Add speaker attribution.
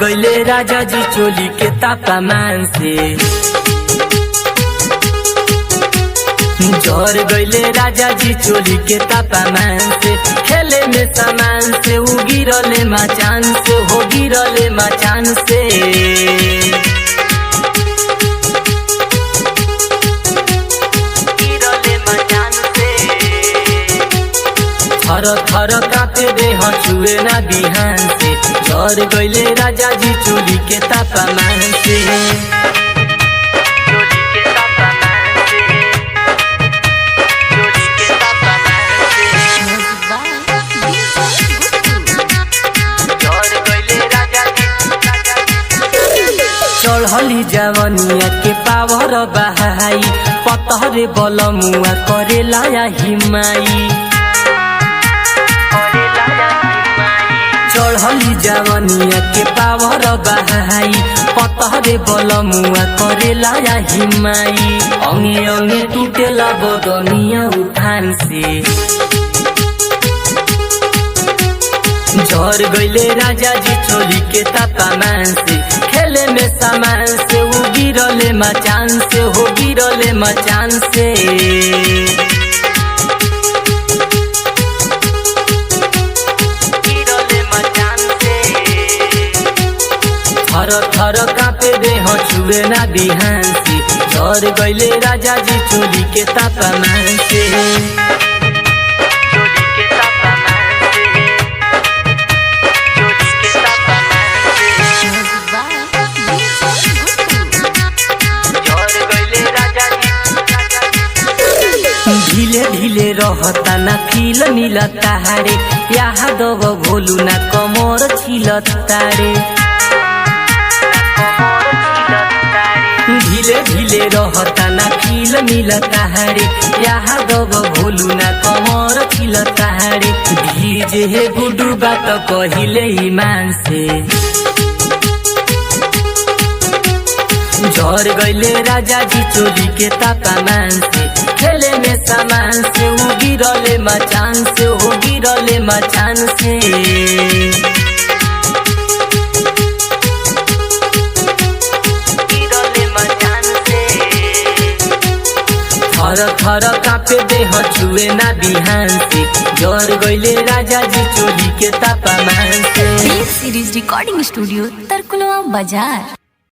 Speaker 1: गईले राजा जी चोली के तापमान से, झड़ गईले राजा जी चोली के तापमान से, खेले में सामान से उ गिरले मचान से, हो गिरले मचान से। थर थर कापे देह छुए ना बिहान से, झड़ गईले राजा जी चोली के तापमान से। चढ़ली जवनिया के पावर बहाई, पतहरे बलमुआ करेला या हिमाई। चढ़ली जवनिया के पावर बहाई, पतहरे बलमुआ करेला या हिमाई। अंगे अंगे टूटेला बदनिया उठान से, झड़ गईले राजा जी चोली के तापमान से, खेले में सामान से उ गिरले मचान से, हो गिरले मचान से। थर थर कापे देह छुए ना बिहान से, झड़ गईले राजा जी चोली के तापमान से। ढीले ढीले रहता ना फील मिलता रे, यहाँ दब भोलू ना कमर छिलता रे। ढीले ढीले रहता ना फील मिलता रे, यहाँ दब भोलू ना कमर छिलता रे। भीजे हे गुडू बात कहिले ईमान से, झड़ गईले राजा जी चोली के तापमान से, खेले में सामान से उ गिरले मचान से, हो गिरले मचान से। थर थर कापे देह छुए ना बिहान से, झड़ गईले राजा जी चोली के तापमान से।
Speaker 2: सीरीज रिकॉर्डिंग स्टूडियो तरकुलवा बाजार।